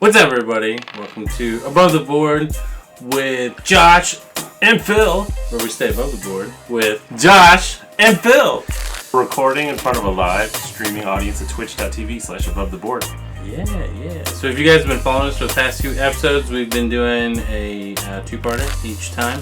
What's up, everybody? Welcome to Above the Board with Josh and Phil, where we stay above the board with Josh and Phil. Recording in front of a live streaming audience at twitch.tv/abovetheboard. Yeah. So if you guys have been following us for the past few episodes, we've been doing a two-parter each time,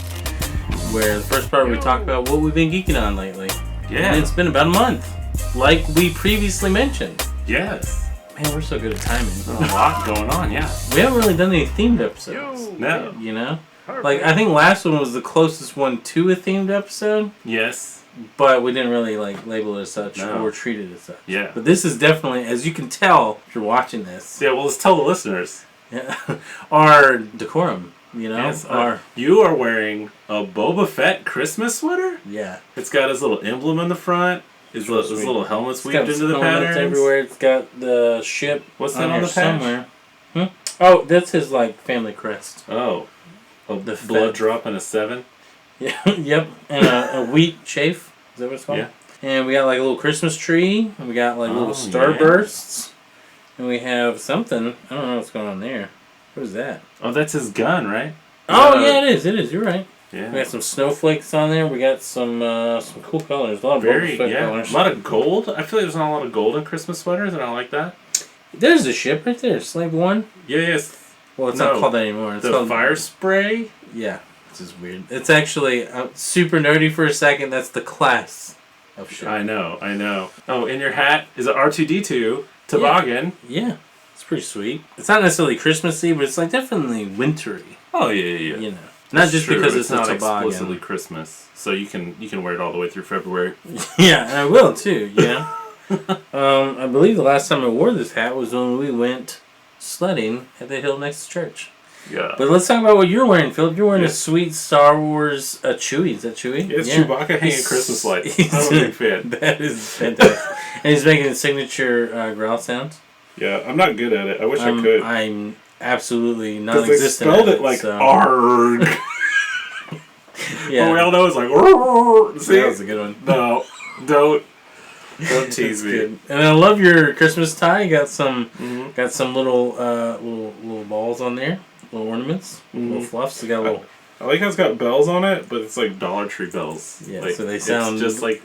where the first part we talk about what we've been geeking on lately. Yeah. And it's been about a month, like we previously mentioned. Yes. Man, we're so good at timing. A lot going on, yeah. We haven't really done any themed episodes. No. You know? Like, I think last one was the closest one to a themed episode. Yes. But we didn't really, label it as such or treat it as such. Yeah. But this is definitely, as you can tell if you're watching this. Yeah, well, let's tell the listeners. Yeah, our decorum, you know? Yes, you are wearing a Boba Fett Christmas sweater? Yeah. It's got his little emblem in the front. His little helmet's weaved into the patterns. Everywhere. It's got the ship. What's that on the patch? Somewhere. Oh, that's his, family crest. Oh. The blood drop and a 7? Yeah, yep. And a wheat chafe. Is that what it's called? Yeah. And we got a little Christmas tree. And we got little starbursts. And we have something. I don't know what's going on there. What is that? Oh, that's his gun, right? Yeah, it is. You're right. Yeah. We got some snowflakes on there. We got some cool colors. A lot of colors. A lot of gold. I feel like there's not a lot of gold in Christmas sweaters, and I like that. There's the ship right there, Slave 1. Yes. Well, it's not called that anymore. It's called fire spray. Yeah, this is weird. It's actually super nerdy for a second. That's the class of ship. I know. Oh, in your hat is an R2D2 toboggan. Yeah, it's pretty sweet. It's not necessarily Christmassy, but it's definitely wintry. Oh yeah. You know. Not just true. because it's not a toboggan. Explicitly Christmas, so you can wear it all the way through February. Yeah, and I will too. You know, I believe the last time I wore this hat was when we went sledding at the hill next to church. Yeah. But let's talk about what you're wearing, Phil. You're wearing a sweet Star Wars Chewie. Is that Chewie? Yeah, it's Chewbacca hanging Christmas lights. I'm a big fan. That is fantastic. And he's making a signature growl sound. Yeah, I'm not good at it. I wish I could. I'm absolutely non-existent. They spelled it like ARG. Yeah. But we all know it's like ARG. See? That was a good one. No, don't tease me. And I love your Christmas tie. You got some little balls on there, little ornaments, little fluffs. You got a little. I like how it's got bells on it, but it's like Dollar Tree bells. Yeah, so they sound it's just like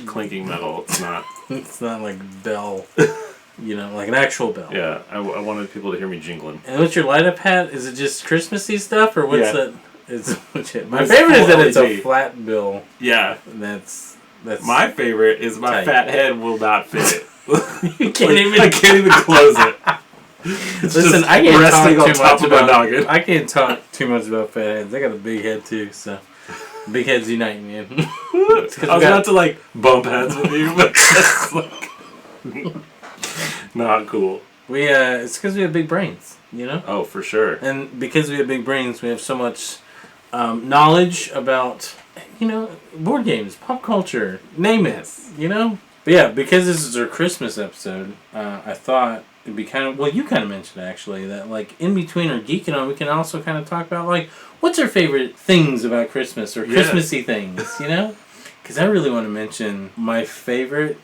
clinking metal. It's not. It's not like bell. Like an actual bell. Yeah, I wanted people to hear me jingling. And what's your light up hat? Is it just Christmassy stuff, or what's that? My It's favorite is that LED. it's a flat bill. Yeah. And that's my favorite is my tight. Fat head will not fit it. You can't even. I can't even close it. Listen, I can't talk too much about fat heads. I got a big head too, so big heads unite, man. I was about to bump heads with you, but that's not cool. It's because we have big brains, you know? Oh, for sure. And because we have big brains, we have so much knowledge about, board games, pop culture, name it, But yeah, because this is our Christmas episode, I thought it'd be you kind of mentioned actually, that in between our geeking on, we can also kind of talk about what's our favorite things about Christmas or Christmassy things, Because I really want to mention my favorite...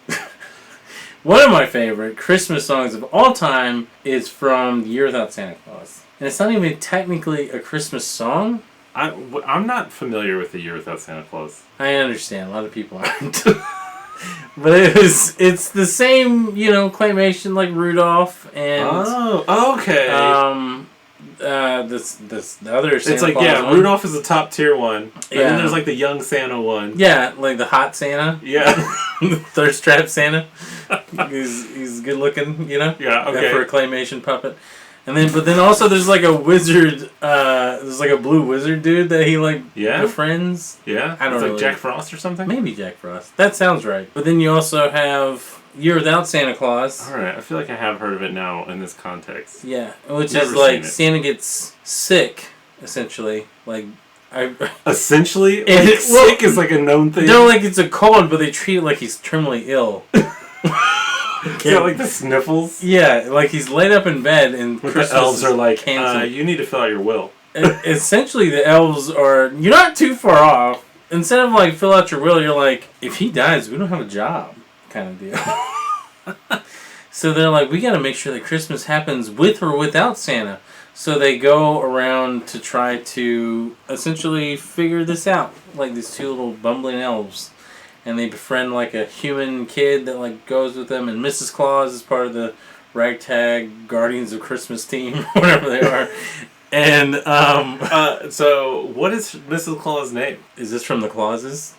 One of my favorite Christmas songs of all time is from The Year Without Santa Claus. And it's not even technically a Christmas song. I'm not familiar with The Year Without Santa Claus. I understand. A lot of people aren't. But it's the same, claymation like Rudolph and... Oh, okay. The other Santa it's Claus one. Rudolph is the top tier one. And then there's the young Santa one. Yeah, the hot Santa. Yeah. Thirst trap Santa. He's good looking, Yeah, okay. For a claymation puppet. And then also there's a wizard, there's a blue wizard dude that he befriends. Yeah. I don't know. Jack Frost or something? Maybe Jack Frost. That sounds right. But then you also have Year Without Santa Claus. Alright, I feel like I have heard of it now in this context. Yeah. Which is Santa gets sick, essentially. Essentially? Sick is a known thing? No, it's a cold, but they treat it like he's terminally ill. Yeah, the sniffles? Yeah, he's laid up in bed and the elves are you need to fill out your will. Essentially, the elves are... You're not too far off. Instead of, fill out your will, you're if he dies, we don't have a job kind of deal. So they're like, we got to make sure that Christmas happens with or without Santa. So they go around to try to essentially figure this out. Like these two little bumbling elves. And they befriend like a human kid that like goes with them. And Mrs. Claus is part of the ragtag Guardians of Christmas team, whatever they are. And so what is Mrs. Claus' name? Is this from the Clauses?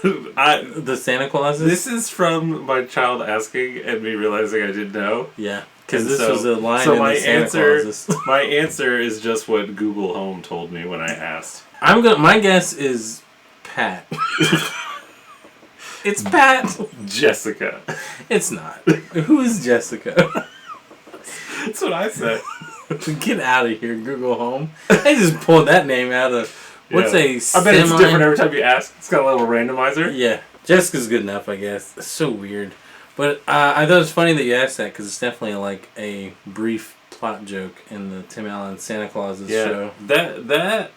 The Santa Clauses? This is from my child asking and me realizing I didn't know. Yeah, because this was a line in my the Santa Clauses. My answer is just what Google Home told me when I asked. My guess is Pat. It's Pat. Jessica. It's not. Who is Jessica? That's what I said. Get out of here, Google Home. I just pulled that name out of... What's a I bet it's different every time you ask. It's got a little randomizer. Yeah. Jessica's good enough, I guess. It's so weird. But I thought it was funny that you asked that, because it's definitely like a brief plot joke in the Tim Allen Santa Claus's show. That...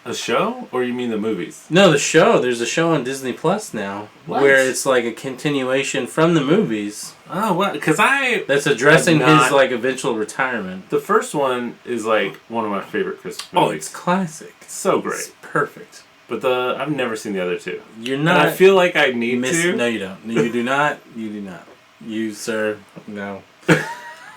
A show? Or you mean the movies? No, the show. There's a show on Disney Plus now. What? Where it's like a continuation from the movies. Oh, what? Because that's addressing his like eventual retirement. The first one is like one of my favorite Christmas movies. Oh, it's classic. It's so great. It's perfect. But I've never seen the other two. You're not. And I feel like I need to. No, you don't. You do not. You do not. You, sir, no.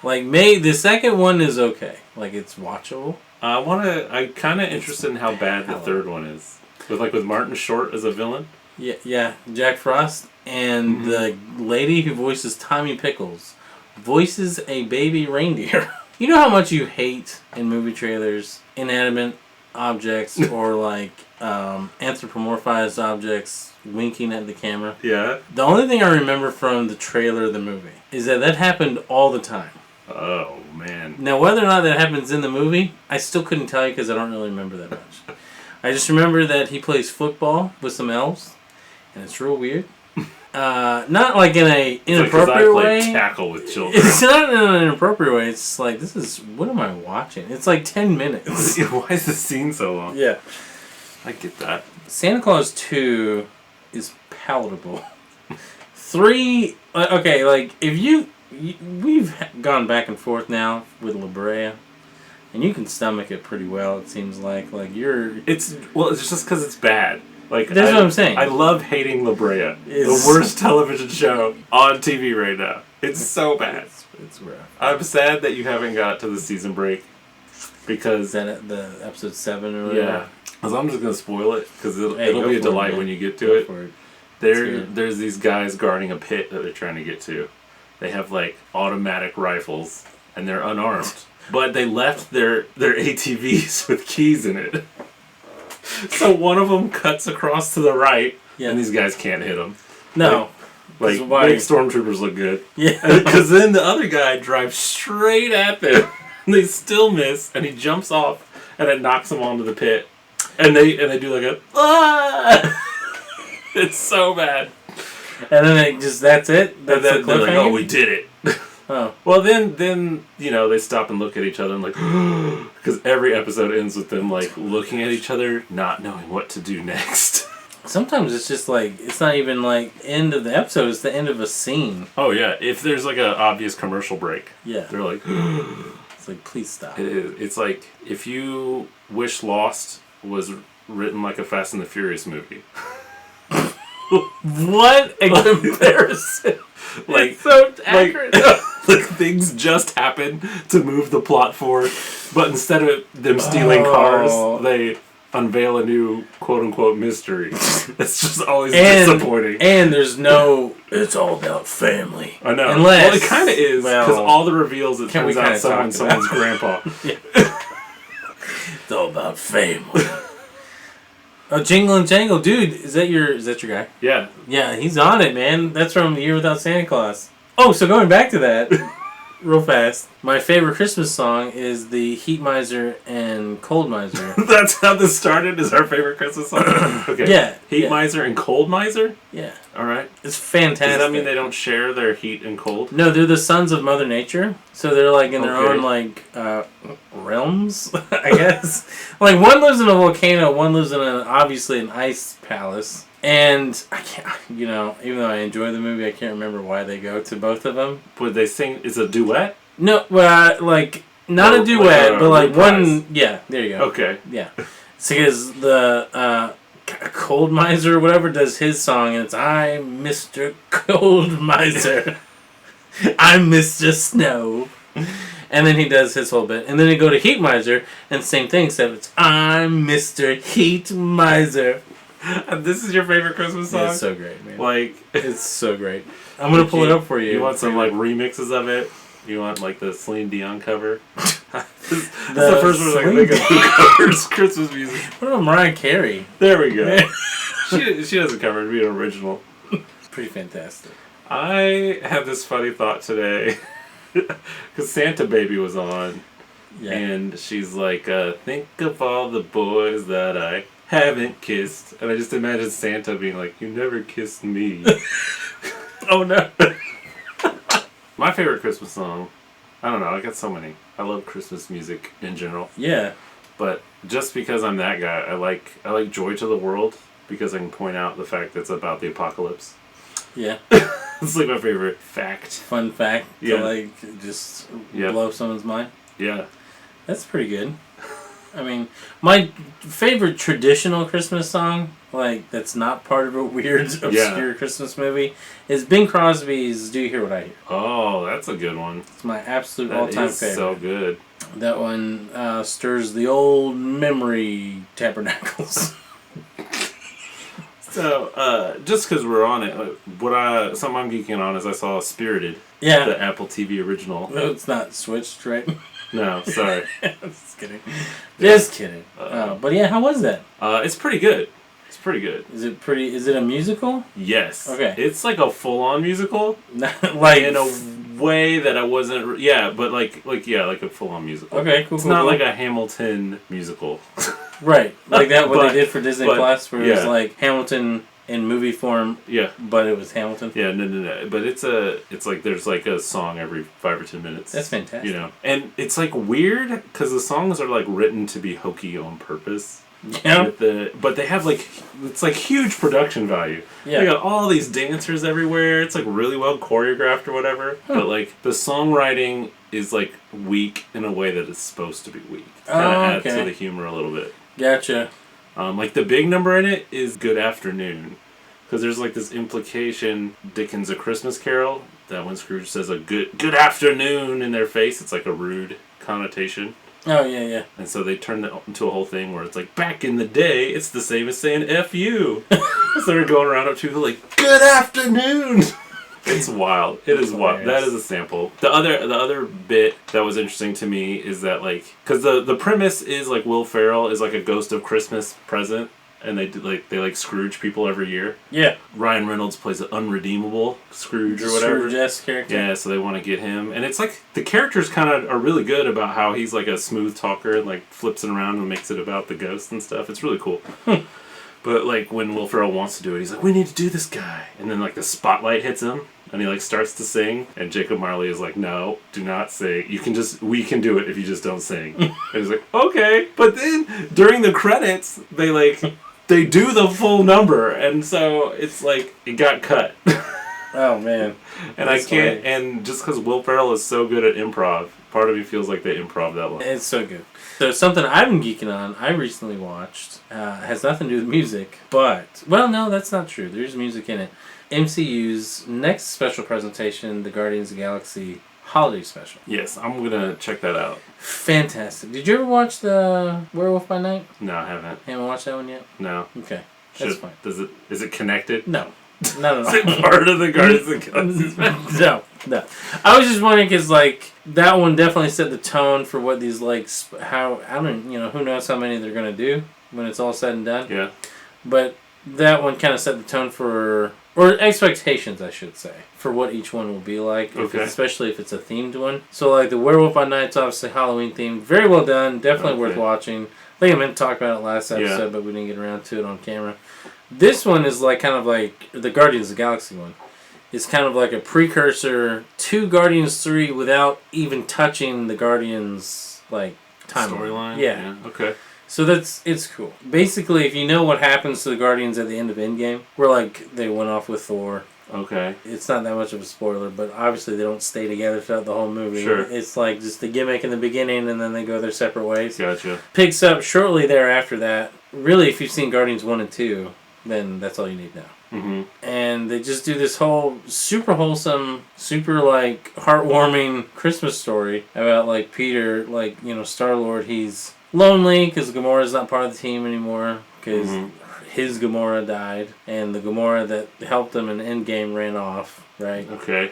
Like, the second one is okay. Like, it's watchable. I'm kind of interested in how bad the third one is. With Martin Short as a villain. Yeah, Jack Frost and the lady who voices Tommy Pickles voices a baby reindeer. You know how much you hate in movie trailers inanimate objects or like anthropomorphized objects winking at the camera? Yeah. The only thing I remember from the trailer of the movie is that happened all the time. Oh, man. Now, whether or not that happens in the movie, I still couldn't tell you because I don't really remember that much. I just remember that he plays football with some elves, and it's real weird. Not like in an inappropriate way. I play tackle with children. It's not in an inappropriate way. It's like, what am I watching? It's like 10 minutes. Why is the scene so long? Yeah. I get that. Santa Claus 2 is palatable. 3, okay, like, if we've gone back and forth now with Brea, and you can stomach it pretty well. It seems like It's just because it's bad. Like that's what I'm saying. I love hating Brea. The worst television show on TV right now. It's so bad. It's rough. I'm sad that you haven't got to the season break because is that the episode 7 or whatever? Yeah, because I'm just gonna spoil it because it'll be a delight when you get to it. There's these guys guarding a pit that they're trying to get to. They have like automatic rifles and they're unarmed. But they left their ATVs with keys in it. So one of them cuts across to the right and these guys can't hit him. No. Like big stormtroopers look good. Yeah. Because then the other guy drives straight at them. And they still miss and he jumps off and it knocks them onto the pit. And they do like a ah! It's so bad. And then that's it? They're like, oh, we did it. Oh. Well, then they stop and look at each other and like, because every episode ends with them like looking at each other, not knowing what to do next. Sometimes it's just like, it's not even like end of the episode, it's the end of a scene. Oh, yeah. If there's like an obvious commercial break. Yeah. They're like, it's like, please stop. It is. It's like if you wish Lost was written like a Fast and the Furious movie. What a comparison! Like it's so accurate. Like things just happen to move the plot forward, but instead of them stealing cars, they unveil a new quote-unquote mystery. It's just always disappointing. And there's no... It's all about family. I know. Unless... Well, it kind of is, because all the reveals, it turns out someone's grandpa. Yeah. It's all about family. Oh, Jingle and Jangle, dude! Is that your guy? Yeah. Yeah, he's on it, man. That's from Year Without Santa Claus. Oh, so going back to that, real fast. My favorite Christmas song is the Heat Miser and Cold Miser. That's how this started. Is our favorite Christmas song? Okay. Yeah. Heat Miser and Cold Miser. Yeah. All right. It's fantastic. Does that mean they don't share their heat and cold? No, they're the sons of Mother Nature, so they're like in their own like realms, I guess. Like one lives in a volcano, one lives in obviously an ice palace. And I can't, even though I enjoy the movie, I can't remember why they go to both of them. Would they sing? Is a duet? No, not a duet, but like one. Yeah, there you go. Okay. Yeah, because the Cold Miser or whatever does his song, and it's I'm Mr. Cold Miser, I'm Mr. Snow, and then he does his whole bit, and then they go to Heat Miser, and same thing, except it's I'm Mr. Heat Miser. This is your favorite Christmas song? It's so great, man. Like it's so great. I'm gonna pull it up for you. You want some like remixes of it? You want like the Celine Dion cover? That's the first one I can think of who covers Christmas music. What about Mariah Carey? There we go. she doesn't cover it. It'd be an original. Pretty fantastic. I had this funny thought today because Santa Baby was on, and she's like, "Think of all the boys that I haven't kissed," and I just imagine Santa being like, "You never kissed me." Oh no. My favorite Christmas song, I don't know, I got so many. I love Christmas music in general. Yeah. But just because I'm that guy, I like Joy to the World because I can point out the fact that it's about the apocalypse. Yeah. It's like my favorite fact. Fun fact to just blow someone's mind. Yeah. That's pretty good. I mean, my favorite traditional Christmas song, that's not part of a weird, obscure Christmas movie, is Bing Crosby's Do You Hear What I Hear? Oh, that's a good one. It's my absolute all-time favorite. That is so good. That one stirs the old memory tabernacles. So, just because we're on it, something I'm geeking on is I saw Spirited. Yeah. The Apple TV original. No, it's not switched, right? No, sorry. Just kidding. Just kidding. But yeah, how was that? It's pretty good. It's pretty good. Is it a musical? Yes. Okay. It's like a full-on musical. Like in a way that I wasn't... Yeah, but like a full-on musical. Okay, cool, It's cool, not cool. like a Hamilton musical. Right. Like that, what they did for Disney Plus, where it was like Hamilton in movie form. Yeah. But it was Hamilton. Yeah, no. But it's like there's like a song every 5 or 10 minutes. That's fantastic. And it's like weird because the songs are like written to be hokey on purpose. Yeah. But they have it's like huge production value. Yeah. They got all these dancers everywhere. It's like really well choreographed or whatever. But like the songwriting is like weak in a way that it's supposed to be weak. Kind of adds to the humor a little bit. Gotcha. Like the big number in it is Good Afternoon. Because there's like this implication, Dickens' A Christmas Carol, that when Scrooge says a good afternoon in their face, it's like a rude connotation. Oh, yeah. And so they turned it into a whole thing where it's like, back in the day, it's the same as saying F you. So they're going around up to people like, good afternoon! It's wild. It is wild. That is a sample. The other bit that was interesting to me is that because the premise is like Will Ferrell is like a ghost of Christmas present, and they Scrooge people every year. Yeah. Ryan Reynolds plays an unredeemable Scrooge or whatever. Scrooge-esque character. Yeah, so they want to get him, and it's like the characters kind of are really good about how he's like a smooth talker and like flips it around and makes it about the ghost and stuff. It's really cool. But like when Will Ferrell wants to do it, he's like, "We need to do this guy," and then like the spotlight hits him, and he like starts to sing, and Jacob Marley is like, "No, do not sing. We can do it if you just don't sing." And he's like, "Okay," but then during the credits, they do the full number, and so it's like it got cut. Oh man, and I can't. And just because Will Ferrell is so good at improv, part of me feels like they improv that long. It's so good. So something I've been geeking on, I recently watched, has nothing to do with music, but, well, no, that's not true. There's music in it. MCU's next special presentation, the Guardians of the Galaxy Holiday Special. Yes, I'm going to check that out. Fantastic. Did you ever watch the Werewolf by Night? No, I haven't. Haven't watched that one yet? No. Okay, that's fine. Is it connected? No. No. Is it part of the Guardians of the Galaxy? No. I was just wondering because that one definitely set the tone for what these who knows how many they're gonna do when it's all said and done. Yeah. But that one kind of set the tone or expectations, I should say, for what each one will be like. Especially if it's a themed one. So the Werewolf by Night's obviously Halloween themed, very well done, definitely worth watching. I think I meant to talk about it last episode, but we didn't get around to it on camera. This one is kind of like the Guardians of the Galaxy one. It's kind of like a precursor to Guardians 3 without even touching the Guardians, timeline. Storyline? Yeah. Okay. So it's cool. Basically, if you know what happens to the Guardians at the end of Endgame, where like they went off with Thor. Okay. It's not that much of a spoiler, but obviously they don't stay together throughout the whole movie. Sure. It's like just the gimmick in the beginning, and then they go their separate ways. Gotcha. Picks up shortly thereafter that. Really, if you've seen Guardians 1 and 2, then that's all you need now. Mm-hmm. And they just do this whole super wholesome, super like heartwarming Christmas story about like Peter, like, you know, Star-Lord, he's lonely because Gamora's not part of the team anymore because his Gamora died, and the Gamora that helped him in Endgame ran off, right? Okay.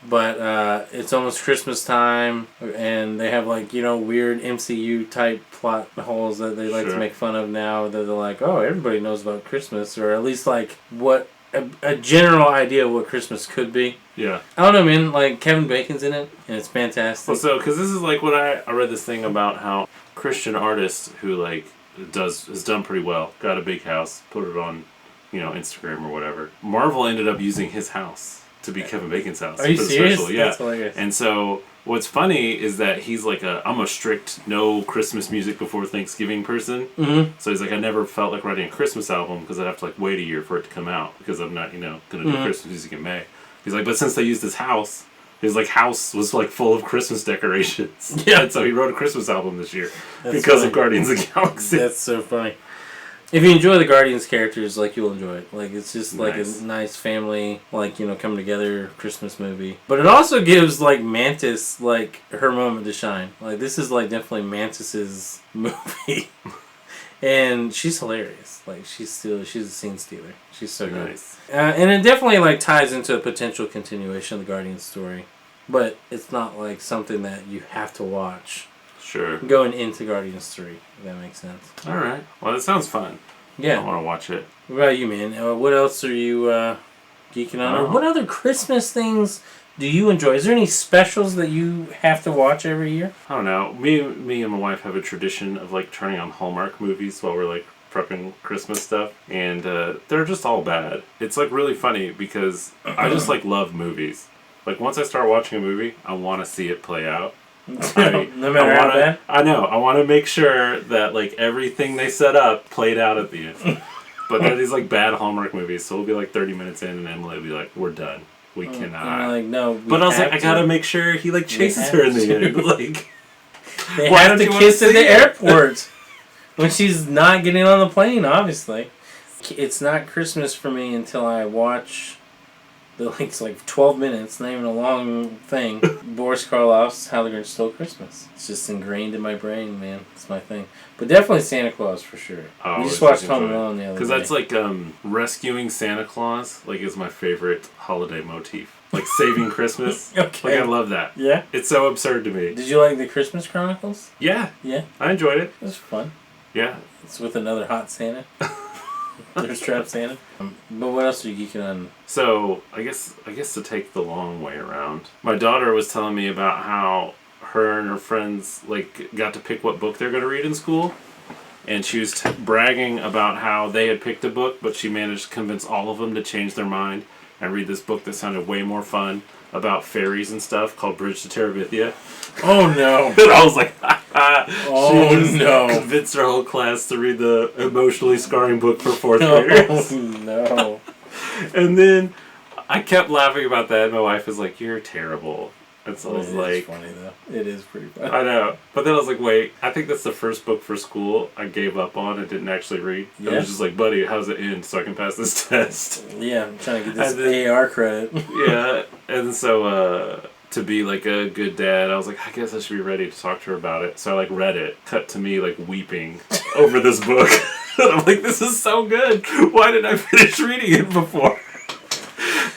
But it's almost Christmas time, and they have like, you know, weird MCU type plot holes that they like to make fun of now. That they're like, oh, everybody knows about Christmas, or at least like what a general idea of what Christmas could be. Yeah. I don't know, man. Like Kevin Bacon's in it, and it's fantastic. Well, so because this is like what I read this thing about how Christian artists who like has done pretty well, got a big house, put it on, you know, Instagram or whatever. Marvel ended up using his house to be Kevin Bacon's house. Are you serious? Special. Yeah. That's hilarious. And so what's funny is that he's like I'm a strict no Christmas music before Thanksgiving person. Mm-hmm. So he's like, I never felt like writing a Christmas album because I'd have to like wait a year for it to come out because I'm not, you know, going to do Christmas music in May. He's like, but since they used his house, his like house was like full of Christmas decorations. Yeah. And so he wrote a Christmas album this year That's because funny. of Guardians of the Galaxy. That's so funny. If you enjoy the Guardians characters, like, you'll enjoy it. Like, it's just like a nice family, like, you know, come together Christmas movie. But it also gives like Mantis like her moment to shine. Like, this is like definitely Mantis's movie. And she's hilarious. Like, she's a scene stealer. She's so good. And it definitely like ties into a potential continuation of the Guardians story. But it's not like something that you have to watch. Sure. Going into Guardians 3, if that makes sense. Alright. Well, that sounds fun. Yeah. I want to watch it. What about you, man? What else are you geeking on? Or what other Christmas things do you enjoy? Is there any specials that you have to watch every year? I don't know. Me and my wife have a tradition of like turning on Hallmark movies while we're like prepping Christmas stuff, and they're just all bad. It's like really funny because I just like love movies. Like once I start watching a movie, I want to see it play out. No matter how bad? I know. I want to make sure that like everything they set up played out at the end. But they're these like bad Hallmark movies, so we'll be like 30 minutes in, and Emily will be like, "We're done. We cannot." And like, no. But I was like, I gotta make sure he like chases her in the end. Like, they why have don't to you kiss wanna at the see it? airport when she's not getting on the plane. Obviously, it's not Christmas for me until I watch. It's like 12 minutes, not even a long thing. Boris Karloff's How the Grinch Stole Christmas. It's just ingrained in my brain, man. It's my thing. But definitely Santa Claus for sure. We just watched Home Alone the other day. Because that's like rescuing Santa Claus. Like is my favorite holiday motif. Like saving Christmas. Okay. Like I love that. Yeah. It's so absurd to me. Did you like the Christmas Chronicles? Yeah. Yeah. I enjoyed it. It was fun. Yeah. It's with another hot Santa. There's Trap Santa. But what else are you geeking on? So I guess to take the long way around, my daughter was telling me about how her and her friends like got to pick what book they're going to read in school, and she was bragging about how they had picked a book, but she managed to convince all of them to change their mind and read this book that sounded way more fun about fairies and stuff called Bridge to Terabithia. Oh no! And I was like, oh she no! Convinced her whole class to read the emotionally scarring book for fourth graders. Oh no! And then I kept laughing about that, and my wife was like, "You're terrible." And so I was like, "It's funny though. It is pretty funny." I know, but then I was like, "Wait, I think that's the first book for school I gave up on and didn't actually read." Yeah. I was just like, "Buddy, how's it end so I can pass this test?" Yeah, I'm trying to get this AR credit. Yeah, and so to be like a good dad, I was like, I guess I should be ready to talk to her about it. So I like read it, cut to me like weeping over this book. And I'm like, this is so good. Why didn't I finish reading it before?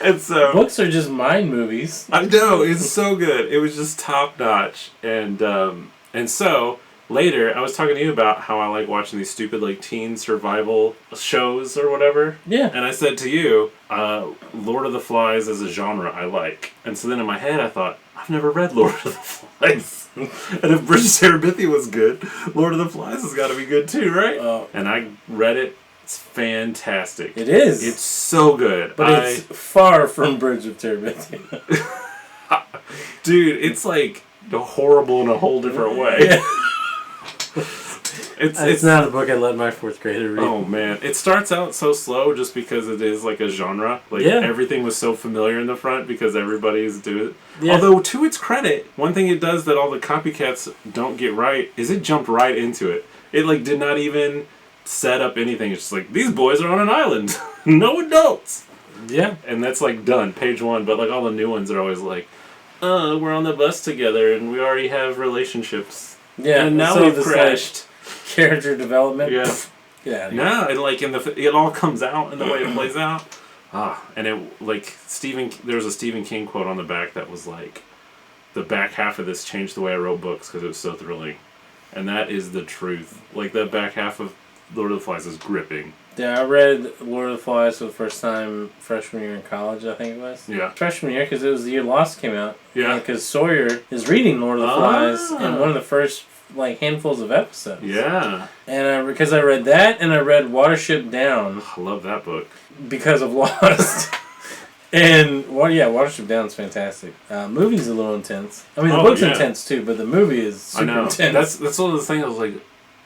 And so books are just mind movies. I know, it's so good. It was just top notch. And so later I was talking to you about how I like watching these stupid like teen survival shows or whatever. Yeah. And I said to you, Lord of the Flies is a genre I like. And so then in my head I thought, I've never read Lord of the Flies. And if Bridge to Terabithia was good, Lord of the Flies has got to be good too, right? And I read it. It's fantastic. It is. It's so good. But it's far from Bridge of Terabithia. Dude, it's like horrible in a whole different way. Yeah. It's not a book I'd let my 4th grader read. Oh man, it starts out so slow just because it is like a genre. Like everything was so familiar in the front because everybody's doing it. Yeah. Although to its credit, one thing it does that all the copycats don't get right is it jumped right into it. It like did not even set up anything. It's just like these boys are on an island, no adults. Yeah, and that's like done page 1. But like all the new ones are always like, we're on the bus together and we already have relationships. Yeah, and now we've crashed. Character development. Yeah. Yeah. No, and like it all comes out in the way it plays out. And it like there was a Stephen King quote on the back that was like, the back half of this changed the way I wrote books because it was so thrilling, and that is the truth. Like that back half of Lord of the Flies is gripping. Yeah, I read Lord of the Flies for the first time freshman year in college, I think it was. Yeah. Freshman year, because it was the year Lost came out. Yeah. Because Sawyer is reading Lord of the Flies in one of the first like handfuls of episodes. Yeah. And because I read that, and I read Watership Down. I love that book. Because of Lost. And, Watership Down is fantastic. Movie's a little intense. I mean, the book's intense too, but the movie is super intense. That's one of the things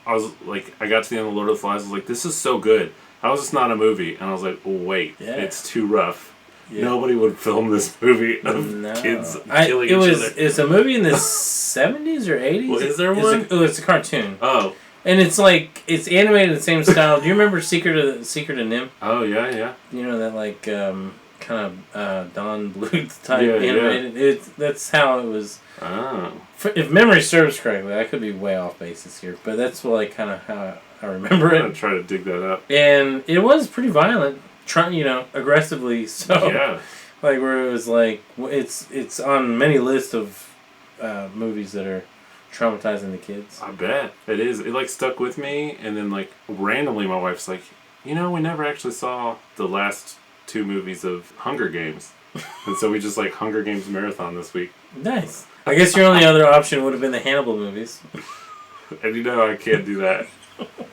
I got to the end of Lord of the Flies, I was like, this is so good. How is this not a movie? And I was like, oh, wait, it's too rough. Yeah. Nobody would film this movie of kids killing each other. It's a movie in the 70s or 80s. Well, is there one? It's a cartoon. Oh. And it's like, it's animated in the same style. Do you remember Secret of Nim? Oh, yeah. You know, that like, kind of Don Bluth type animated? Yeah. That's how it was. Oh. If memory serves correctly, I could be way off basis here, but that's like kind of how I remember it. I'm try to dig that up. And it was pretty violent, aggressively so. Yeah. Like where it was like it's on many lists of movies that are traumatizing the kids. I bet it is. It like stuck with me, and then like randomly, my wife's like, we never actually saw the last 2 movies of Hunger Games, and so we just like Hunger Games marathon this week. Nice. I guess your only other option would have been the Hannibal movies. And I can't do that.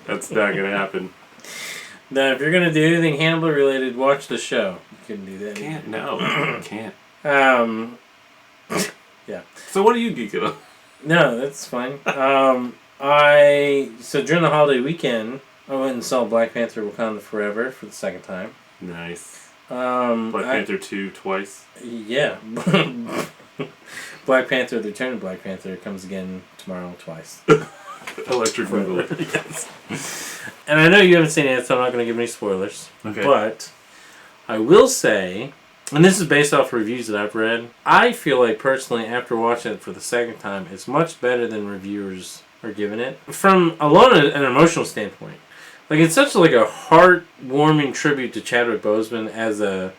That's not going to happen. Now, if you're going to do anything Hannibal related, watch the show. You couldn't do that. Can't. No, I can't. Yeah. So what are you geeking on? No, that's fine. So during the holiday weekend, I went and saw Black Panther: Wakanda Forever for the 2nd time. Nice. Black Panther 2 twice. Yeah. Black Panther: The Return of Black Panther comes again tomorrow twice. Electric Boogaloo. Yes. And I know you haven't seen it, so I'm not going to give any spoilers. Okay. But I will say, and this is based off reviews that I've read, I feel like personally, after watching it for the 2nd time, it's much better than reviewers are giving it. From an emotional standpoint. Like, it's such like a heartwarming tribute to Chadwick Boseman as a...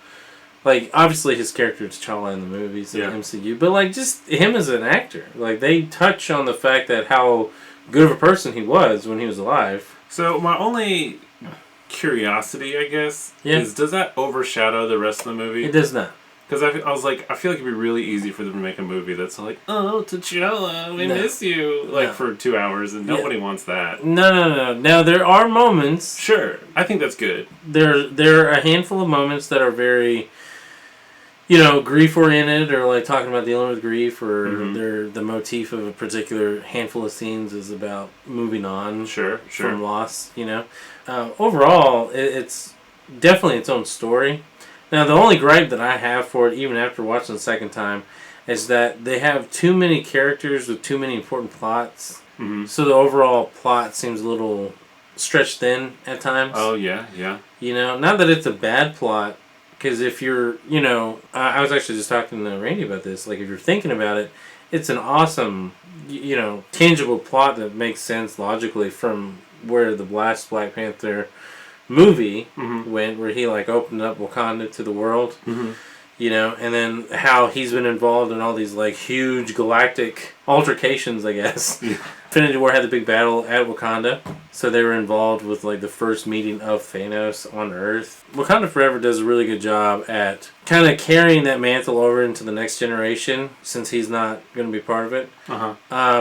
Like, obviously his character T'Challa in the movies and the MCU, but like just him as an actor. Like, they touch on the fact that how good of a person he was when he was alive. So my only curiosity, I guess, is does that overshadow the rest of the movie? It does not. Because I was like, I feel like it'd be really easy for them to make a movie that's like, oh, T'Challa, we miss you, for 2 hours, and nobody wants that. No. Now, there are moments. Sure. I think that's good. There are a handful of moments that are very... grief-oriented, or like talking about dealing with grief, or the motif of a particular handful of scenes is about moving on from loss, Overall, it's definitely its own story. Now, the only gripe that I have for it, even after watching the 2nd time, is that they have too many characters with too many important plots, so the overall plot seems a little stretched thin at times. Oh, yeah. Not that it's a bad plot, because if you're, I was actually just talking to Randy about this, like if you're thinking about it, it's an awesome, tangible plot that makes sense logically from where the last Black Panther movie went, where he like opened up Wakanda to the world, and then how he's been involved in all these like huge galactic altercations, I guess. Infinity War had the big battle at Wakanda, so they were involved with like the first meeting of Thanos on Earth. Wakanda Forever does a really good job at kind of carrying that mantle over into the next generation, since he's not going to be part of it.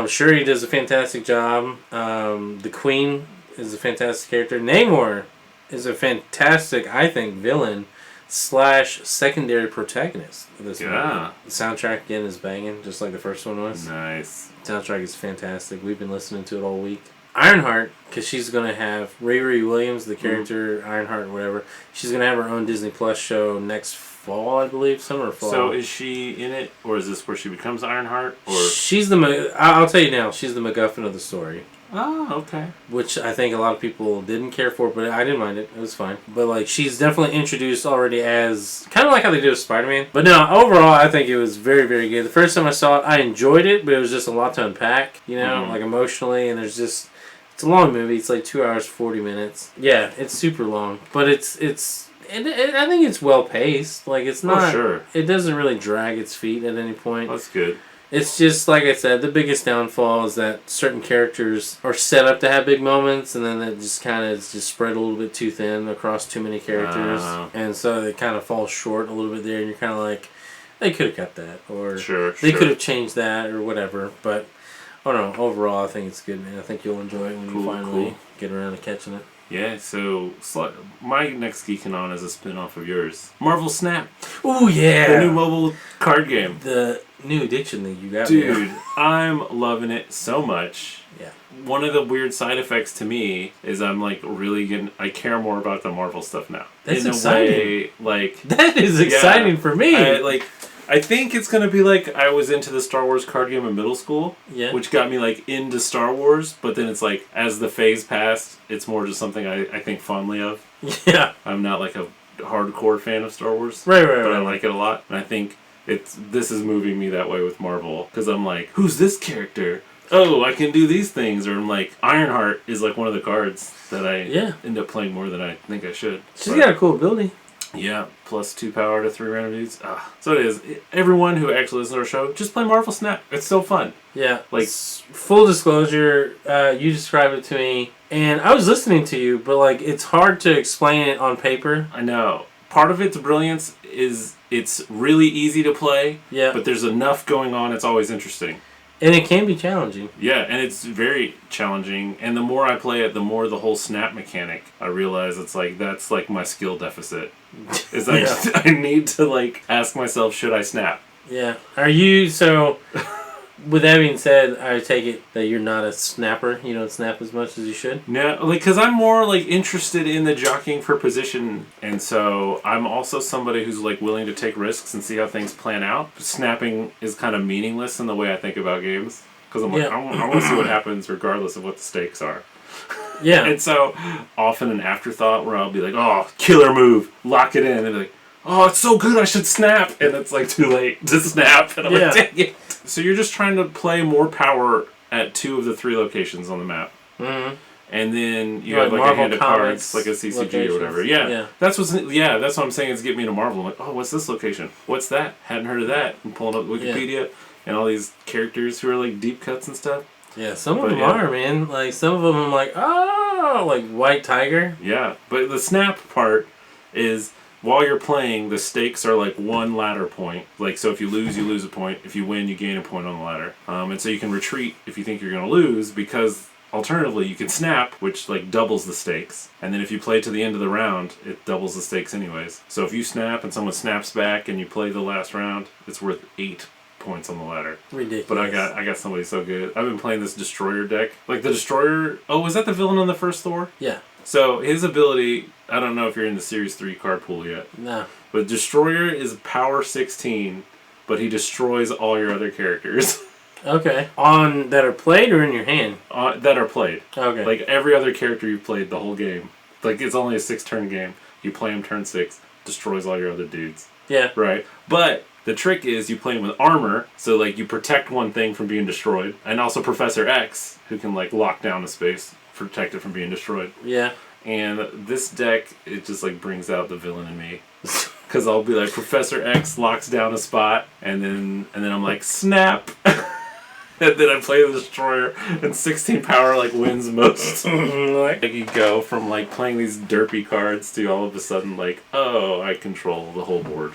Shuri does a fantastic job. The Queen is a fantastic character. Namor is a fantastic, I think, villain / secondary protagonist of this movie. The soundtrack again is banging, just like the first one was. Nice. The soundtrack is fantastic. We've been listening to it all week. Ironheart, because she's going to have Riri Williams, the character, Ironheart, whatever. She's going to have her own Disney Plus show next fall, I believe. Summer or fall. So is she in it, or is this where she becomes Ironheart? Or she's I'll tell you now, she's the MacGuffin of the story. Oh, okay. Which I think a lot of people didn't care for, but I didn't mind it. It was fine. But, like, she's definitely introduced already as... kind of like how they do with Spider-Man. But no, overall, I think it was very, very good. The first time I saw it, I enjoyed it, but it was just a lot to unpack, you know, like, emotionally. And there's just... it's a long movie. It's like 2 hours, 40 minutes. Yeah, it's super long. But I think it's well-paced. Like, it's not... oh, sure. It doesn't really drag its feet at any point. That's good. It's just, like I said, the biggest downfall is that certain characters are set up to have big moments, and then it just kind of is just spread a little bit too thin across too many characters. And so they kind of fall short a little bit there, and you're kind of like, they could have cut that, or they could have changed that, or whatever. But, I don't know, overall, I think it's good, man. I think you'll enjoy it when you finally get around to catching it. Yeah, so my next Geekin' On is a spin-off of yours. Marvel Snap. Ooh, yeah! The new mobile card game. The new addiction that you got. Dude, I'm loving it so much. Yeah. One of the weird side effects to me is I'm like really I care more about the Marvel stuff now. That's exciting. Like that is exciting for me. I think it's going to be like I was into the Star Wars card game in middle school, which got me like into Star Wars, but then it's like as the phase passed, it's more just something I think fondly of. Yeah. I'm not like a hardcore fan of Star Wars. Right. But I like it a lot, and I think this is moving me that way with Marvel, because I'm like, who's this character? Oh, I can do these things. Or I'm like, Ironheart is like one of the cards that I end up playing more than I think I should. She's got a cool ability. Yeah, plus 2 power to 3 random dudes. So it is. Everyone who actually listens to our show, just play Marvel Snap. It's so fun. Yeah. Like, full disclosure, you described it to me, and I was listening to you, but, like, it's hard to explain it on paper. I know. Part of its brilliance is it's really easy to play, but there's enough going on, it's always interesting. And it can be challenging. Yeah, and it's very challenging. And the more I play it, the more the whole snap mechanic, I realize it's like, that's like my skill deficit. It's like, I need to like ask myself, should I snap? Yeah. Are you, so, with that being said, I take it that you're not a snapper. You don't snap as much as you should? No, like, because I'm more like interested in the jockeying for position. And so I'm also somebody who's like willing to take risks and see how things plan out. Snapping is kind of meaningless in the way I think about games. Because I'm like, I want to see what happens regardless of what the stakes are. Yeah. And so often an afterthought where I'll be like, oh, killer move, lock it in. And they're like, oh, it's so good, I should snap. And it's like too late to snap. And I'm like, dang it. So you're just trying to play more power at 2 of the 3 locations on the map. Mm-hmm. And then you have like Marvel a hand of cards, like a CCG locations. Or whatever. Yeah. That's what I'm saying is get me into Marvel. I'm like, oh, what's this location? What's that? Hadn't heard of that. And pulling up Wikipedia and all these characters who are like deep cuts and stuff. Yeah, some of them are, man. Like, some of them I'm like, oh, like White Tiger. Yeah, but the snap part is while you're playing, the stakes are like 1 ladder point. Like, so if you lose a point. If you win, you gain a point on the ladder. And so you can retreat if you think you're going to lose, because alternatively you can snap, which like doubles the stakes. And then if you play to the end of the round, it doubles the stakes anyways. So if you snap and someone snaps back and you play the last round, it's worth 8 points on the ladder. Ridiculous. But I got somebody so good. I've been playing this Destroyer deck. Like the Destroyer... Oh, was that the villain on the first Thor? Yeah. So his ability... I don't know if you're in the Series 3 card pool yet. No. But Destroyer is power 16, but he destroys all your other characters. Okay. On that are played or in your hand? That are played. Okay. Like every other character you've played the whole game. Like it's only a 6-turn game. You play him turn 6, destroys all your other dudes. Yeah. Right. But... the trick is you play him with armor, so like you protect one thing from being destroyed, and also Professor X, who can like lock down a space, protect it from being destroyed. Yeah. And this deck, it just like brings out the villain in me, because I'll be like Professor X locks down a spot, and then I'm like snap, and then I play the Destroyer, and 16 power like wins most. Like you go from like playing these derpy cards to all of a sudden like, oh, I control the whole board.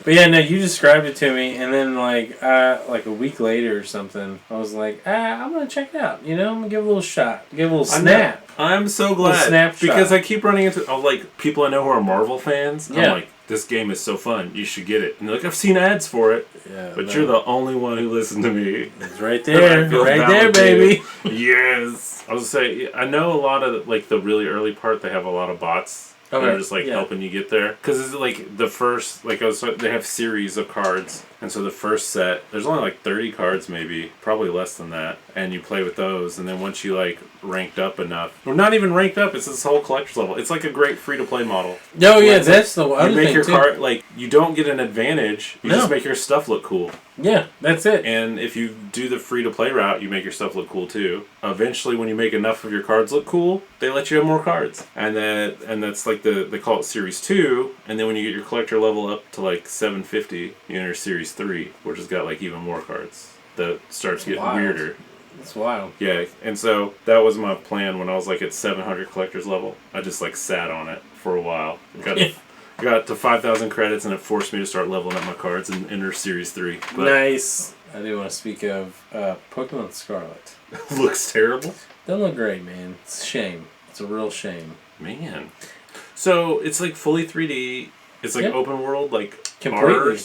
But yeah, no, you described it to me, and then like a week later or something, I was like, I'm gonna check it out. You know, I'm gonna give it a little shot, give it a little snap. I'm so glad snap because I keep running into like people I know who are Marvel fans. Yeah. I'm like, this game is so fun. You should get it. And they're like, I've seen ads for it. Yeah, but you're the only one who listened to me. It's right there. Right there, baby. Yes. I was going to say, I know a lot of, like, the really early part, they have a lot of bots. Okay. They're just, like, helping you get there. Because it's, like, the first, like, they have series of cards. And so the first set, there's only, like, 30 cards, maybe. Probably less than that. And you play with those. And then once you, like, ranked up enough. Or not even ranked up. It's this whole collector's level. It's, like, a great free-to-play model. Oh, yeah. That's the other thing, you make your card, like, you don't get an advantage. You just make your stuff look cool. Yeah, that's it. And if you do the free-to-play route, you make your stuff look cool, too. Eventually, when you make enough of your cards look cool, they let you have more cards. And that's, like, they call it Series 2. And then when you get your collector level up to, like, 750, you enter Series 3, which has got, like, even more cards. That starts getting weirder. That's wild. Yeah, and so that was my plan when I was, like, at 700 collector's level. I just, like, sat on it for a while. Got to 5,000 credits, and it forced me to start leveling up my cards and enter Series 3. But nice. I do want to speak of Pokemon Scarlet. Looks terrible. They look great, man. It's a shame. It's a real shame. Man. So, it's like fully 3D. It's like open world, like completely.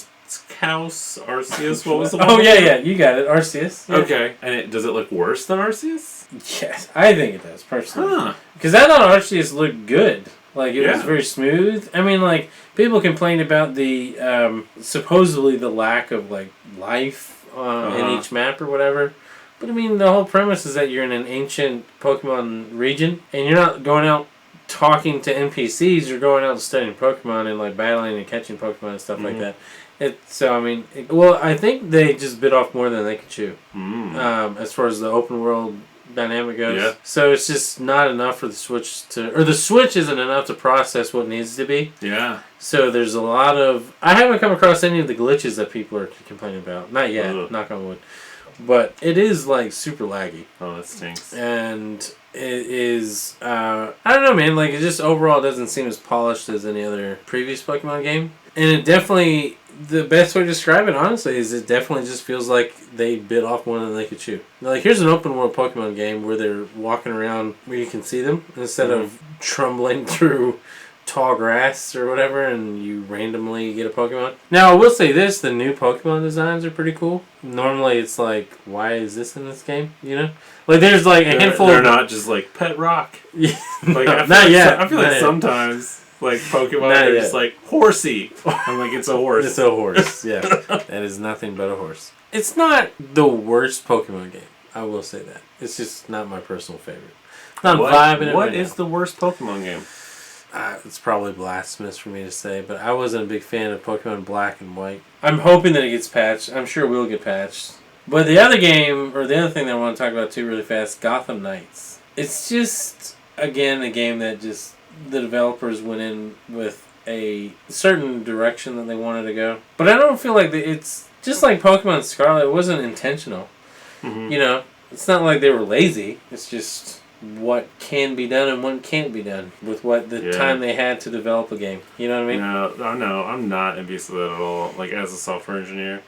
House, Arceus, what was the one? Oh, yeah, you got it. Arceus. Yeah. Okay. And does it look worse than Arceus? Yes, I think it does, personally. Because I thought Arceus looked good. Like, it was very smooth. I mean, like, people complained about the, supposedly the lack of, like, life in each map or whatever. But, I mean, the whole premise is that you're in an ancient Pokemon region, and you're not going out talking to NPCs, you're going out studying Pokemon and, like, battling and catching Pokemon and stuff like that. I think they just bit off more than they could chew. As far as the open world dynamic goes. Yeah. So it's just not enough for the Switch the Switch isn't enough to process what needs to be. Yeah. So there's a lot of... I haven't come across any of the glitches that people are complaining about. Not yet, knock on wood. But it is, like, super laggy. Oh, that stinks. And it is... I don't know, man. Like, it just overall doesn't seem as polished as any other previous Pokemon game. And it definitely... The best way to describe it, honestly, is it definitely just feels like they bit off more than they could chew. Like, here's an open world Pokemon game where they're walking around where you can see them instead of trundling through tall grass or whatever, and you randomly get a Pokemon. Now, I will say this, the new Pokemon designs are pretty cool. Normally, it's like, why is this in this game? You know? Like, there's like a handful They're not just like, Pet Rock. Yeah. Like, Not yet. I feel like sometimes... Like, Pokemon are just like, horsey. I'm like, it's a horse. It's a horse, yeah. That is nothing but a horse. It's not the worst Pokemon game. I will say that. It's just not my personal favorite. Not vibing it. What is the worst Pokemon game? It's probably blasphemous for me to say, but I wasn't a big fan of Pokemon Black and White. I'm hoping that it gets patched. I'm sure it will get patched. But the other game, or the other thing that I want to talk about too really fast, Gotham Knights. It's just, again, a game that just... The developers went in with a certain direction that they wanted to go. But I don't feel like it's just like Pokemon Scarlet. It wasn't intentional. Mm-hmm. You know, it's not like they were lazy. It's just what can be done and what can't be done with what the time they had to develop a game. You know what I mean? No, I'm not envious of that at all. Like, as a software engineer,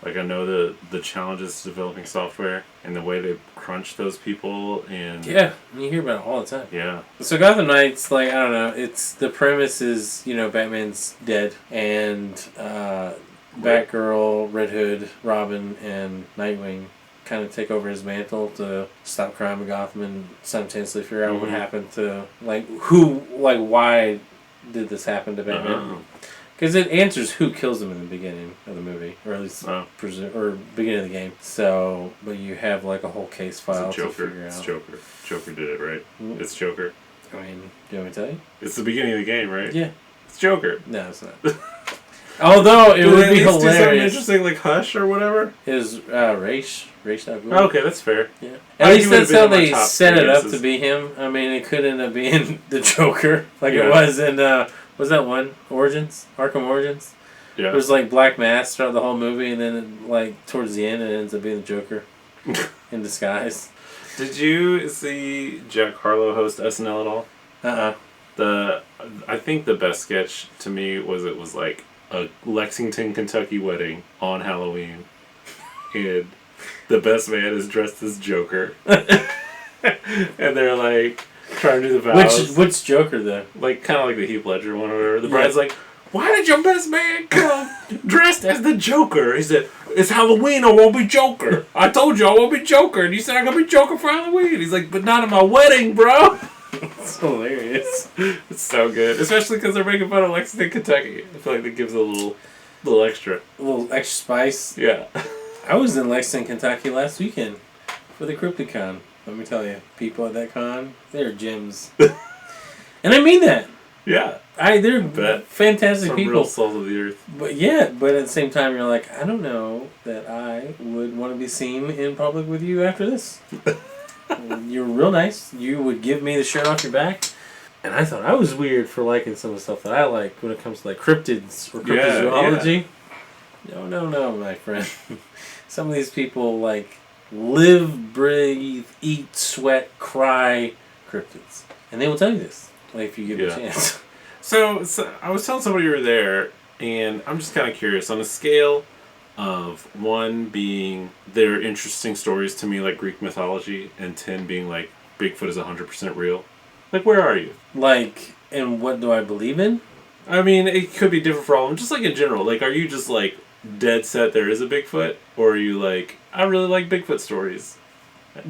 like, I know the challenges to developing software and the way they crunch those people, and you hear about it all the time. Yeah. So Gotham Knights, like, I don't know, it's the premise is, you know, Batman's dead, and Batgirl, Red Hood, Robin, and Nightwing kind of take over his mantle to stop crime in Gotham and simultaneously figure out what happened to, like, why did this happen to Batman? Because it answers who kills him in the beginning of the movie, or at least beginning of the game. So, but you have, like, a whole case file to figure out. It's Joker. Joker did it, right? Mm-hmm. It's Joker. I mean, do you want me to tell you? It's the beginning of the game, right? Yeah. It's Joker. No, it's not. Although it would be hilarious. Do something interesting like Hush or whatever? Is Raish okay, that's fair. Yeah. At least that's how they set it up to be him. I mean, it could end up being the Joker, like it was in was that one Arkham Origins? Yeah. It was like Black Mask throughout the whole movie, and then like towards the end, it ends up being the Joker in disguise. Did you see Jack Harlow host SNL at all? I think the best sketch to me was it was like a Lexington, Kentucky wedding on Halloween, and the best man is dressed as Joker, and they're like trying to do the vows. Which Joker though? Like kind of like the Heath Ledger one or whatever. The bride's like, why did your best man come dressed as the Joker? He said, it's Halloween, I won't be Joker. I told you I won't be Joker, and you said I'm going to be Joker for Halloween. He's like, but not at my wedding, bro. It's hilarious. It's so good. Especially because they're making fun of Lexington, Kentucky. I feel like that gives a little extra. A little extra spice. Yeah. I was in Lexington, Kentucky last weekend for the Crypticon. Let me tell you, people at that con, they're gems. And I mean that. Yeah. They're fantastic people. Real souls of the earth. But at the same time, you're like, I don't know that I would want to be seen in public with you after this. You're real nice. You would give me the shirt off your back. And I thought I was weird for liking some of the stuff that I like when it comes to like cryptids or cryptozoology. Yeah. No, my friend. Some of these people like live, breathe, eat, sweat, cry cryptids. And they will tell you this. Like if you give them a chance. So I was telling somebody you were there, and I'm just kind of curious. On a scale of 1 being they're interesting stories to me like Greek mythology, and 10 being like Bigfoot is 100% real, like where are you? Like, and what do I believe in? I mean, it could be different for all of them. Just like in general, like are you just like dead set there is a Bigfoot, or are you like I really like Bigfoot stories?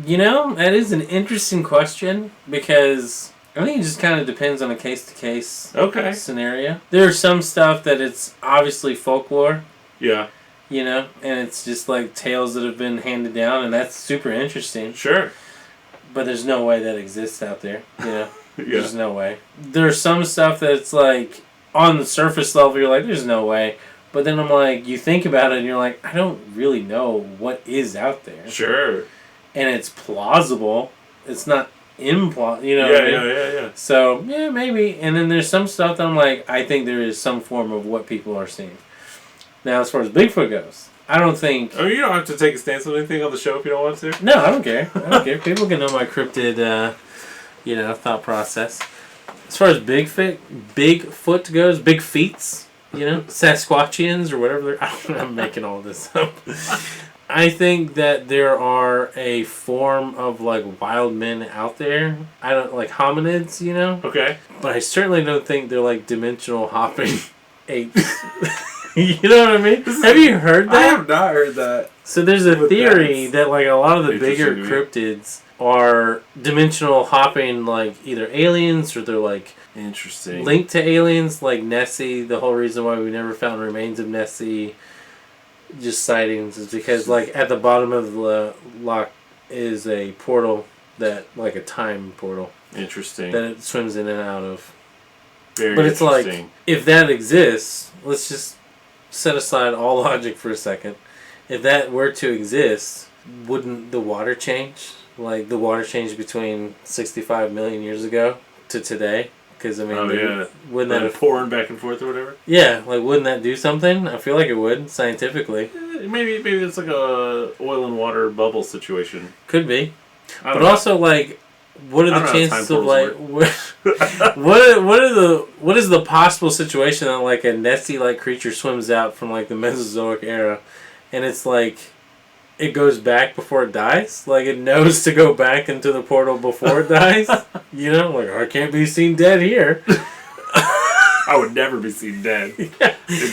You know, that is an interesting question because I think it just kind of depends on a case-to-case scenario. There's some stuff that it's obviously folklore. Yeah. You know, and it's just like tales that have been handed down, and that's super interesting. Sure. But there's no way that exists out there, you know? Yeah. There's no way. There's some stuff that's like, on the surface level, you're like, there's no way. But then I'm like, you think about it, and you're like, I don't really know what is out there. Sure. And it's plausible. It's not implausible, you know what I mean? Yeah. So, yeah, maybe. And then there's some stuff that I'm like, I think there is some form of what people are seeing. Now, as far as Bigfoot goes, I don't think... Oh, you don't have to take a stance on anything on the show if you don't want to? No, I don't care. People can know my cryptid, thought process. As far as Bigfoot goes, big feets, Sasquatchians or whatever. I'm making all this up. I think that there are a form of, like, wild men out there. I don't... Like, hominids, Okay. But I certainly don't think they're, like, dimensional hopping apes. You know what I mean? Have you heard that? I have not heard that. So there's a theory that like a lot of the bigger cryptids are dimensional hopping, like either aliens or they're like interesting linked to aliens, like Nessie. The whole reason why we never found remains of Nessie, just sightings, is because like at the bottom of the lock is a portal that like a time portal. Interesting. That it swims in and out of. Very but it's interesting. like if that exists, let's just set aside all logic for a second. If that were to exist, wouldn't the water change? Like the water changed between 65 million years ago to today? Because I mean, wouldn't that pouring back and forth or whatever? Yeah, like wouldn't that do something? I feel like it would scientifically. Maybe it's like a oil and water bubble situation. Could be, but also like, what are the chances of like what is the possible situation that like a Nessie like creature swims out from like the Mesozoic era, and it's like it goes back before it dies? Like it knows to go back into the portal before it dies? Like I can't be seen dead here. I would never be seen dead in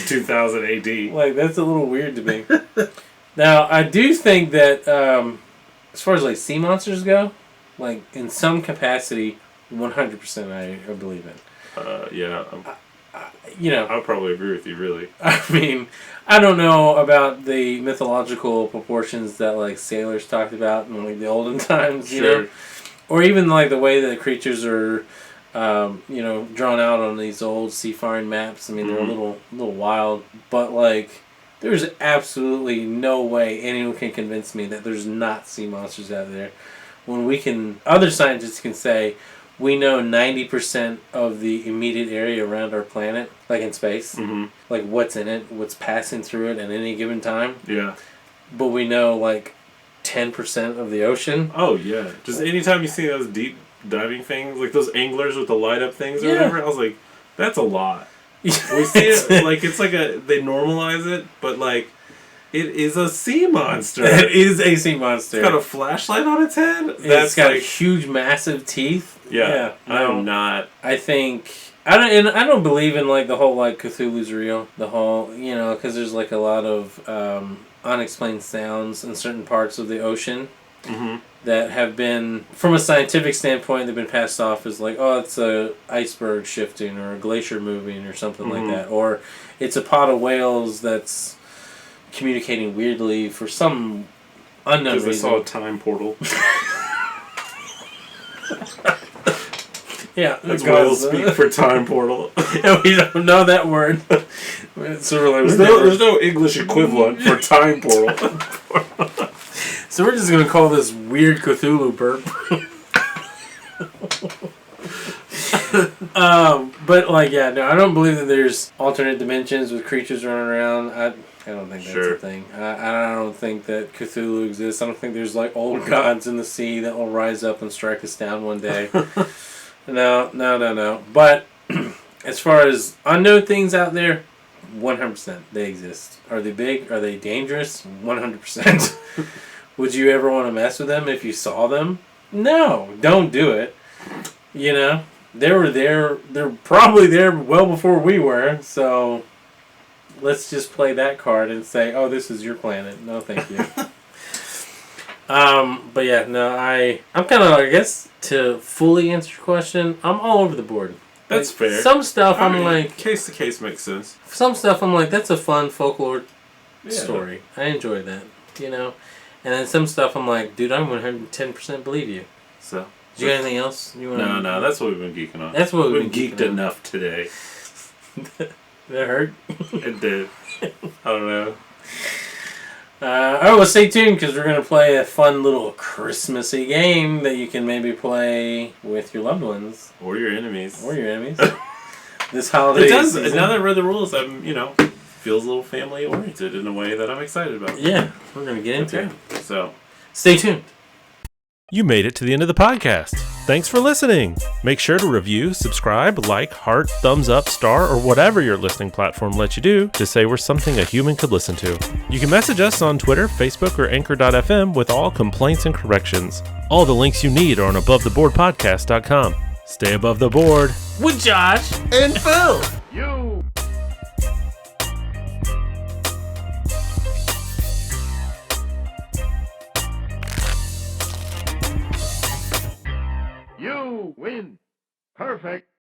2000 AD. Like that's a little weird to me. Now I do think that as far as like sea monsters go, like, in some capacity, 100% I believe in. Yeah. I would probably agree with you, really. I mean, I don't know about the mythological proportions that, like, sailors talked about in, like, the olden times, you know? Or even, like, the way that the creatures are, drawn out on these old seafaring maps. I mean, they're a little wild. But, like, there's absolutely no way anyone can convince me that there's not sea monsters out there. When other scientists can say, we know 90% of the immediate area around our planet, like in space, like what's in it, what's passing through it at any given time. Yeah. But we know like 10% of the ocean. Oh yeah. Just anytime you see those deep diving things, like those anglers with the light up things or whatever, I was like, that's a lot. We see it like it's like they normalize it, but like. It is a sea monster. It is a sea monster. It's got a flashlight on its head. It's got huge, massive teeth. Yeah. I'm not. I think I don't believe in like the whole like Cthulhu's real. The whole because there's like a lot of unexplained sounds in certain parts of the ocean that have been, from a scientific standpoint, they've been passed off as like, oh, it's a iceberg shifting or a glacier moving or something like that, or it's a pod of whales that's communicating weirdly for some unknown reason. Because they saw a time portal. Yeah, that's whales speak for time portal. Yeah, we don't know that word. So there's no English equivalent for time portal. So we're just gonna call this weird Cthulhu burp. But like, yeah, no, I don't believe that there's alternate dimensions with creatures running around. I don't think that's a thing. I don't think that Cthulhu exists. I don't think there's like old gods in the sea that will rise up and strike us down one day. No. But as far as unknown things out there, 100% they exist. Are they big? Are they dangerous? 100%. Would you ever want to mess with them if you saw them? No, don't do it. They were there. They're probably there well before we were. So let's just play that card and say, "Oh, this is your planet." No, thank you. But yeah, no, I'm kind of, I guess, to fully answer your question, I'm all over the board. That's fair. Some stuff I'm like... Case to case makes sense. Some stuff I'm like, that's a fun folklore story. I enjoy that, And then some stuff I'm like, dude, I'm 110% believe you. So... Do you got anything else? No, that's what we've been geeking on. That's what we've been geeked geeking enough today. That hurt? It did. I don't know. Well, stay tuned because we're going to play a fun little Christmassy game that you can maybe play with your loved ones. Or your enemies. This holiday season. Now that I read the rules, I'm, feels a little family oriented in a way that I'm excited about. Yeah, we're going to get into it. So, stay tuned. You made it to the end of the podcast. Thanks for listening. Make sure to review, subscribe, like, heart, thumbs up, star, or whatever your listening platform lets you do to say we're something a human could listen to. You can message us on Twitter, Facebook, or Anchor.fm with all complaints and corrections. All the links you need are on AboveTheBoardPodcast.com. Stay above the board with Josh and Phil. You win. Perfect.